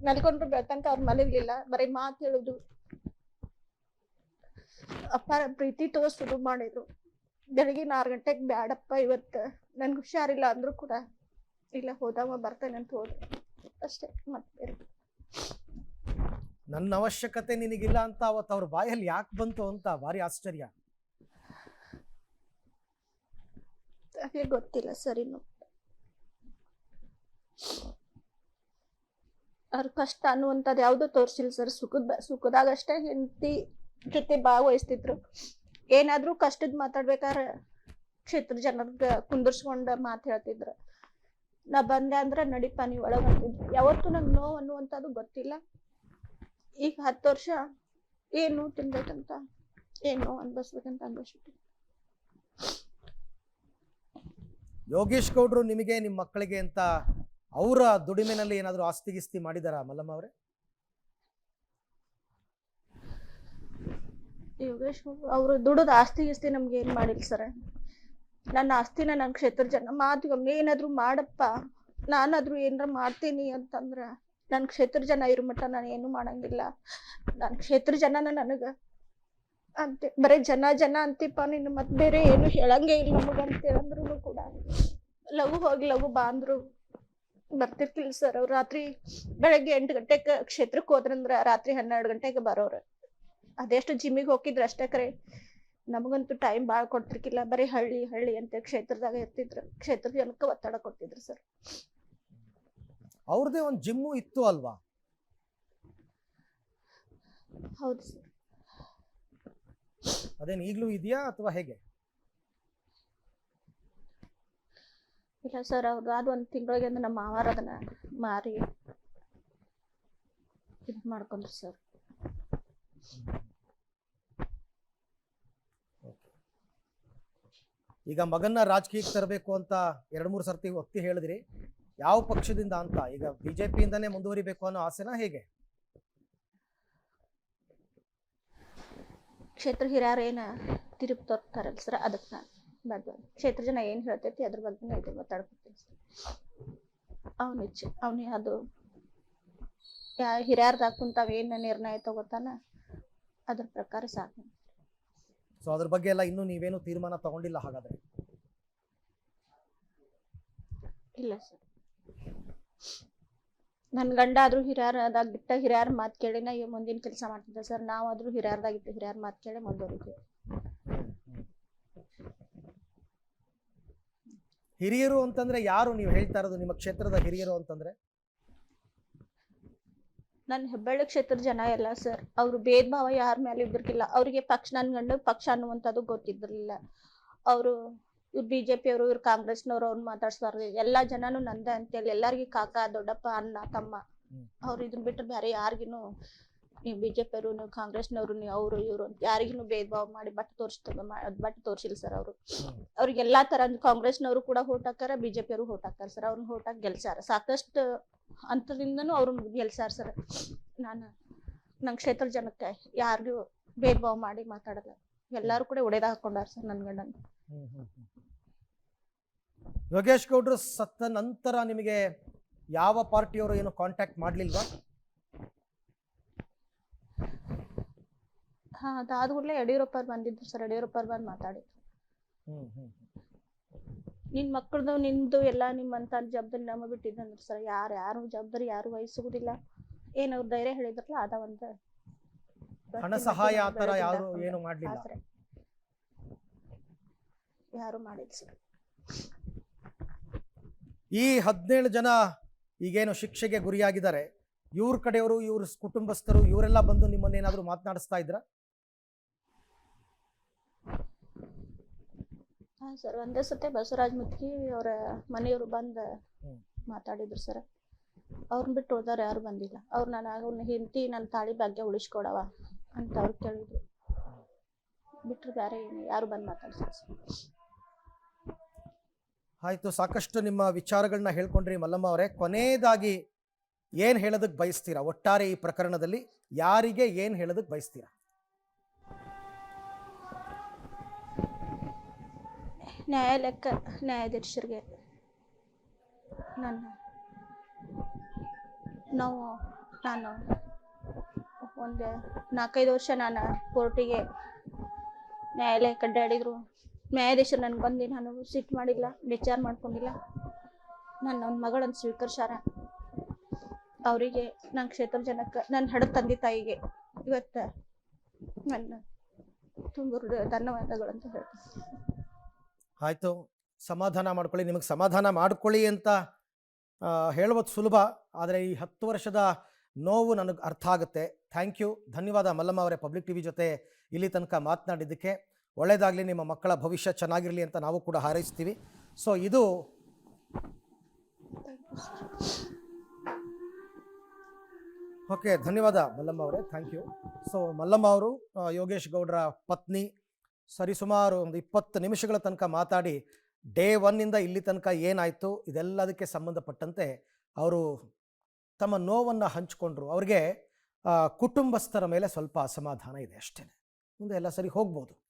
ಮಲ್ಕೊಂಡ್ರು ಬೆಳ್ತಂಕ ಅವ್ರು ಮಲಗಲಿಲ್ಲ. ಬರೀ ಮಾತು ಹೇಳುದು, ಅಪ್ಪ ಪ್ರೀತಿ ತೋರಿಸೋದು ಮಾಡಿದ್ರು. ಬೆಳಗ್ಗೆ 6 ಗಂಟೆಗೆ ಬ್ಯಾಡಪ್ಪ ಇವತ್ತು ನನ್ಗೆ ಹುಷಾರಿಲ್ಲ ಅಂದ್ರು ಕೂಡ ಇಲ್ಲ ಹೋದವ ಬರ್ತೇನೆ ಅಂತ ಹೋದ್ರು ಅಷ್ಟೇ. ಮತ್ತೆ ನನ್ನ ಅವಶ್ಯಕತೆ ನಿನಗಿಲ್ಲ ಅಂತ ಅವತ್ತು ಅವ್ರ ಬಾಯಲ್ಲಿ ಯಾಕೆ ಬಂತು ಅಂತ ಭಾರಿ ಆಶ್ಚರ್ಯ. ಅದೇ ಗೊತ್ತಿಲ್ಲ ಸರ್. ಇನ್ನು ಅವ್ರ ಕಷ್ಟ ಅನ್ನುವಂಥದ್ದು ಯಾವುದೂ ತೋರಿಸಿಲ್ಲ ಸರ್. ಸುಖದಾಗಷ್ಟೇ ಹೆಂಡತಿ ಜೊತೆ ಭಾಗವಹಿಸ್ತಿದ್ರು. ಏನಾದ್ರೂ ಕಷ್ಟದ ಮಾತಾಡ್ಬೇಕಾದ್ರೆ ಕ್ಷೇತ್ರ ಜನದ ಕುಂದರ್ಸ್ಕೊಂಡ ಮಾತು ಹೇಳ್ತಿದ್ರು. ನಾ ಬಂದೆ ಅಂದ್ರೆ ನಡಿಪ ನೀವು ಒಳಗೆ ಅಂತಿದ್ರು. ಯಾವತ್ತೂ ನಂಗೆ ನೋವು ಅನ್ನುವಂಥದ್ದು ಗೊತ್ತಿಲ್ಲ. ಈಗ 10 ವರ್ಷ ಏನು ತಿನ್ಬೇಕಂತ ಏನು ಅನ್ಭವಿಸ್ಬೇಕಂತ ಅನ್ಭವಿಸ್ಬಿಟ್ಟು ಯೋಗೇಶ್ ಗೌಡ್ರು ನಿಮಗೆ ನಿಮ್ಮ ಮಕ್ಕಳಿಗೆ ಅಂತ ಅವರ ದುಡಿಮೆನಲ್ಲಿ ಏನಾದರೂ ಆಸ್ತಿ ಗಿಸ್ತಿ ಮಾಡಿದಾರಾ ಮಲ್ಲಮ್ಮ ಅವರೇ? ಯೋಗೇಶ್ ಅವರು ದುಡ್ದು ಆಸ್ತಿ ಗಿಸ್ತಿ ನಮ್ಗೆ ಏನ್ ಮಾಡಿಲ್ಲ ಸರ್. ನನ್ನ ಆಸ್ತಿನ ನನ್ನ ಕ್ಷೇತ್ರ ಜನ ಮಾತುಗೊಮ್ಮೆ ಏನಾದ್ರು ಮಾಡಪ್ಪ, ನಾನಾದ್ರೂ ಏನಾರ ಮಾಡ್ತೀನಿ ಅಂತಂದ್ರ ನನ್ನ ಕ್ಷೇತ್ರ ಜನ ಇರೋ ಮಟ್ಟ ನಾನು ಏನು ಮಾಡಂಗಿಲ್ಲ. ನನ್ನ ಕ್ಷೇತ್ರ ಜನನ ನನಗ ಅಂತೆ ಬರೀ ಜನ ಜನ ಅಂತಿಪ್ಪ, ನೀನು ಮತ್ತೆ ಬೇರೆ ಏನು ಹೇಳಂಗೇ ಇಲ್ಲ ನಮಗಂತೇಳಂದ್ರು ಕೂಡ ಲಘು ಹೋಗಿ ಲಘು ಬಾ ಅಂದ್ರು ಬರ್ತಿರ್ಕಿಲ್ಲ ಸರ್. ಅವ್ರು ರಾತ್ರಿ ಬೆಳಗ್ಗೆ 8 ಗಂಟೆಗೆ ಕ್ಷೇತ್ರಕ್ಕೆ ಹೋದ್ರಂದ್ರ ರಾತ್ರಿ 12 ಗಂಟೆಗೆ ಬರೋರು. ಅದೆಷ್ಟು ಜಿಮ್ಮಿಗೆ ಹೋಗಿದ್ರು ಅಷ್ಟೇ ಕರೆ, ನಮಗಂತೂ ಟೈಮ್ ಭಾಳ ಕೊಡ್ತಿರ್ಕಿಲ್ಲ. ಬರೀ ಹಳ್ಳಿ ಹಳ್ಳಿ ಅಂತ ಕ್ಷೇತ್ರದಾಗ ಇರ್ತಿದ್ರು. ಕ್ಷೇತ್ರದ ಜನಕ್ಕೆ ಒತ್ತಡ ಕೊಡ್ತಿದ್ರು ಸರ್. ಅವ್ರದೇ ಒಂದು ಜಿಮ್ಮು ಇತ್ತು ಅಲ್ವಾ? ಹೌದು ಸರ್. ಅದೇನು ಈಗಲೂ ಇದೆಯಾ ಅಥವಾ ಹೇಗೆ? ಇಲ್ಲ ಸರ್, ಅವ್ರದ್ದು ಅದು 1 ತಿಂಗಳಿಗೆ ಅಂದ್ರೆ ನಮ್ಮ ಮಾವಾರ ಅದನ್ನ ಮಾರಿ ಇದು ಮಾಡ್ಕೊಂಡ್ರು ಸರ್. ಈಗ ಮಗನ್ನ ರಾಜಕೀಯಕ್ಕೆ ತರಬೇಕು ಅಂತ 2-3 ಸರ್ತಿ ಒತ್ತಿ ಹೇಳಿದ್ರಿ. ಯಾವ ಪಕ್ಷದಿಂದ ಅಂತ? ಈಗ ಬಿಜೆಪಿಯಿಂದನೇ ಮುಂದುವರಿಬೇಕು ಅನ್ನೋ ಆಸೆನಾ ಹೇಗೆ? ಕ್ಷೇತ್ರ ಹಿರಿಯರು ಏನ ತಿರುಪಿ ತೋರ್ತಾರಲ್ಲ ಸರ್, ಅದಕ್ಕೆ ನಾನು ಬರ್ದು ಕ್ಷೇತ್ರ ಜನ ಏನು ಹೇಳ್ತೈತಿ ಅದ್ರ ಬಗ್ಗೆ ಇದು ಮಾತಾಡ್ಕೊತೀನಿ ಸರ್. ಅವನ ಇಚ್ಛೆ ಅವನಿ ಅದು ಹಿರಿಯರ್ದಾಗ ಕುಂತಾವ ಏನು ನಿರ್ಣಯ ತಗೋತಾನ ಅದ್ರ ಪ್ರಕಾರ ಸಾಕು. ಸೊ ಅದ್ರ ಬಗ್ಗೆ ಎಲ್ಲ ಇನ್ನೂ ನೀವೇನು ತೀರ್ಮಾನ ತಗೊಂಡಿಲ್ಲ ಹಾಗಾದ್ರೆ? ಇಲ್ಲ ಸರ್, ನನ್ನ ಗಂಡ ಆದ್ರೂ ಹಿರಿಯರದಾಗ ಬಿಟ್ಟ ಹಿರಿಯರ ಮಾತು ಕೇಳಿನ ಮುಂದಿನ ಕೆಲಸ ಮಾಡ್ತಿದ್ದೆ ಸರ್. ನಾವಾದ್ರೂ ಹಿರಿಯರ್ದಾಗ ಇಟ್ಟು ಹಿರಿಯರ ಮಾತು ಕೇಳಿ ಮುಂದುವರಿತೀವಿ. ಹಿರಿಯರು ಅಂತಂದ್ರೆ ಯಾರು ನೀವು ಹೇಳ್ತಾ ಇರೋದು? ನಿಮ್ಮ ಕ್ಷೇತ್ರದ ಹಿರಿಯರು ಅಂತಂದ್ರೆ ನನ್ನ ಹೆಬ್ಬಳ್ಳಿ ಕ್ಷೇತ್ರದ ಜನ ಎಲ್ಲ ಸರ್. ಅವ್ರು ಭೇದ ಭಾವ ಯಾರ ಮೇಲೆ ಇದ್ದಿರ್ಕಿಲ್ಲ. ಅವ್ರಿಗೆ ಪಕ್ಷ, ನನ್ನ ಗಂಡ ಪಕ್ಷ ಅನ್ನುವಂಥದ್ದು ಗೊತ್ತಿದ್ದಿರ್ಲಿಲ್ಲ. ಅವರು ಇವ್ರು ಬಿಜೆಪಿ ಅವರು, ಇವ್ರು ಕಾಂಗ್ರೆಸ್ನವ್ರು, ಅವ್ರನ್ನ ಮಾತಾಡ್ಸ್ಬಾರ್ದು, ಎಲ್ಲಾ ಜನನು ನಂದ ಅಂತೇಳಿ ಎಲ್ಲಾರ್ಗಿ ಕಾಕ ದೊಡ್ಡಪ್ಪ ಅಣ್ಣ ತಮ್ಮ ಅವ್ರು ಇದನ್ನ ಬಿಟ್ಟರೆ ಬೇರೆ ಯಾರಿಗಿನು ನೀವು ಬಿಜೆಪಿ ಅವರು, ನೀವು ಕಾಂಗ್ರೆಸ್ನವ್ರು, ನೀವು ಅವರು ಇವರು ಅಂತ ಯಾರಿಗಿನು ಭೇದ ಭಾವ ಮಾಡಿ ಬಟ್ ತೋರ್ಸಿಲ್ಲ ಸರ್. ಅವ್ರಿಗೆ ಎಲ್ಲಾ ತರ ಕಾಂಗ್ರೆಸ್ನವರು ಕೂಡ ಹೋಟ್ ಹಾಕಾರ, ಬಿಜೆಪಿ ಅವರು ಹೋಟ್ ಹಾಕಾರ ಸರ್. ಅವ್ರನ್ನ ಹೋಟ್ ಹಾಕಿ ಗೆಲ್ಸಾರ. ಸಾಕಷ್ಟು ಅಂತದಿಂದನೂ ಅವ್ರು ಗೆಲ್ಸಾರ ಸರ್. ನಾನು ನನ್ನ ಕ್ಷೇತ್ರ ಜನಕ್ಕೆ ಯಾರಿಗೂ ಭೇದ ಭಾವ ಮಾಡಿ ಮಾತಾಡಲ್ಲ. ಎಲ್ಲಾರು ಕೂಡ ಒಡೆದ ಹಾಕೊಂಡಾರ ಸರ್ ನನ್ನ ಗಂಡನ. ಯೋಗೇಶ್ ಗೌಡ್ರು ಸತ್ತ ನಂತರ ನಿಮಗೆ ಯಾವ ಪಾರ್ಟಿಯವರು ಏನು ಕಾಂಟ್ಯಾಕ್ಟ್ ಮಾಡ್ಲಿಲ್ವಾ? ಹಾ, ಅದಾದ ಕೂಡಲೇ ಯಡಿಯೂರಪ್ಪ ಬಂದಿದ್ರು ಸರ್. ಯಡಿಯೂರಪ್ಪ ಬಂದು ಮಾತಾಡಿದ್ರು. ನಿನ್ ಮಕ್ಕಳದು ನಿಮ್ದು ಎಲ್ಲ ನಿಮ್ಮಂತ ಜವಾಬ್ದಾರಿ ನಮಗೆ ಬಿಟ್ಟಿದ್ದಂದ್ರು ಸರ್. ಯಾರು ಜವಾಬ್ದಾರಿ ಯಾರು ವಹಿಸುವುದಿಲ್ಲ. ಏನ್ ಅವ್ರ ಧೈರ್ಯ ಹೇಳಿದ್ರಲ್ಲ ಅದ ಒಂದು ಹಣ ಸಹಾಯ ಆ ಥರ ಯಾರು ಏನು ಮಾಡಲಿಲ್ಲ, ಯಾರು ಮಾಡಿಲ್ಲ ಸರ್. ಈ 17 ಜನ ಈಗೇನು ಶಿಕ್ಷೆಗೆ ಗುರಿಯಾಗಿದ್ದಾರೆ, ಇವ್ರ ಕಡೆಯವರು, ಇವ್ರ ಕುಟುಂಬಸ್ಥರು, ಇವರೆಲ್ಲ ಬಂದು ನಿಮ್ಮನ್ನೇನಾದ್ರೂ ಮಾತನಾಡಿಸ್ತಾ ಇದ್ರ? ಹಾ ಸರ್, ಒಂದೇ ಸತೆ ಬಸವರಾಜ್ ಮುತ್ಕಿ ಅವರ ಮನೆಯವರು ಬಂದು ಮಾತಾಡಿದ್ರು ಸರ್. ಅವ್ರನ್ನ ಬಿಟ್ಟು ಉಳ್ದವ್ರು ಯಾರು ಬಂದಿಲ್ಲ. ಅವ್ರು ಅವ್ರನ್ನ ಹೆಂಡತಿ ನನ್ನ ತಾಳಿ ಭಾಗ್ಯ ಉಳಿಸ್ಕೊಡವ ಅಂತ ಅವ್ರು ಕೇಳಿದ್ರು. ಬಿಟ್ಟರು ಬೇರೆ ಯಾರು ಬಂದು ಮಾತಾಡ್ತಾರೆ ಸರ್. ಆಯ್ತು, ಸಾಕಷ್ಟು ನಿಮ್ಮ ವಿಚಾರಗಳನ್ನ ಹೇಳ್ಕೊಂಡ್ರಿ ಮಲ್ಲಮ್ಮ ಅವರೇ. ಕೊನೆಯದಾಗಿ ಏನು ಹೇಳೋದಕ್ಕೆ ಬಯಸ್ತೀರಾ? ಒಟ್ಟಾರೆ ಈ ಪ್ರಕರಣದಲ್ಲಿ ಯಾರಿಗೆ ಏನು ಹೇಳೋದಕ್ಕೆ ಬಯಸ್ತೀರಾ? ನ್ಯಾಯಾಲಯಕ್ಕೆ, ನ್ಯಾಯಾಧೀಶರಿಗೆ ನಾನು ಒಂದು 4-5 ವರ್ಷ ನಾನು ಕೋರ್ಟಿಗೆ ನ್ಯಾಯಾಲಯಕ್ಕೆ ಅಡ್ಡಾಡಿದ್ರು. ನ್ಯಾಯಾಧೀಶರು ನನಗೆ ಬಂದು ನಾನು ಸಿಟ್ಟು ಮಾಡಿಲ್ಲ, ವಿಚಾರ ಮಾಡ್ಕೊಂಡಿಲ್ಲ. ನನ್ನ ಮಗಳನ್ನ ಸ್ವೀಕರಿಸ್ಯಾರ. ಅವರಿಗೆ ನನ್ನ ಕ್ಷೇತ್ರ ಜನಕ್ಕೆ, ನನ್ನ ಹಡ ತಂದೆ ತಾಯಿಗೆ ಇವತ್ತು ನನ್ನ ತುಂಬ ಧನ್ಯವಾದಗಳು ಅಂತ ಹೇಳ್ತೀನಿ. ಆಯಿತು, ಸಮಾಧಾನ ಮಾಡ್ಕೊಳ್ಳಿ. ನಿಮಗೆ ಸಮಾಧಾನ ಮಾಡ್ಕೊಳ್ಳಿ ಅಂತ ಹೇಳುವುದು ಸುಲಭ, ಆದರೆ ಈ 10 ವರ್ಷದ ನೋವು ನನಗೆ ಅರ್ಥ ಆಗುತ್ತೆ. ಥ್ಯಾಂಕ್ ಯು, ಧನ್ಯವಾದ ಮಲ್ಲಮ್ಮ ಅವರೇ. ಪಬ್ಲಿಕ್ ಟಿವಿ ಜೊತೆ ಇಲ್ಲಿ ತನಕ ಮಾತನಾಡಿದ್ದಕ್ಕೆ ಒಳ್ಳೆಯದಾಗಲಿ, ನಿಮ್ಮ ಮಕ್ಕಳ ಭವಿಷ್ಯ ಚೆನ್ನಾಗಿರಲಿ ಅಂತ ನಾವು ಕೂಡ ಹಾರೈಸ್ತೀವಿ. ಸೊ ಇದು ಓಕೆ, ಧನ್ಯವಾದ ಮಲ್ಲಮ್ಮ ಅವರೇ, ಥ್ಯಾಂಕ್ ಯು. ಸೊ ಮಲ್ಲಮ್ಮ ಅವರು ಯೋಗೇಶ್ ಗೌಡ್ರ ಪತ್ನಿ. ಸರಿಸುಮಾರು ಒಂದು 20 ನಿಮಿಷಗಳ ತನಕ ಮಾತಾಡಿ ಡೇ ಒನ್ನಿಂದ ಇಲ್ಲಿ ತನಕ ಏನಾಯಿತು ಇದೆಲ್ಲದಕ್ಕೆ ಸಂಬಂಧಪಟ್ಟಂತೆ ಅವರು ತಮ್ಮ ನೋವನ್ನು ಹಂಚಿಕೊಂಡ್ರು. ಅವ್ರಿಗೆ ಕುಟುಂಬಸ್ಥರ ಮೇಲೆ ಸ್ವಲ್ಪ ಅಸಮಾಧಾನ ಇದೆ ಅಷ್ಟೇ. ಮುಂದೆ ಎಲ್ಲ ಸರಿ ಹೋಗ್ಬೋದು.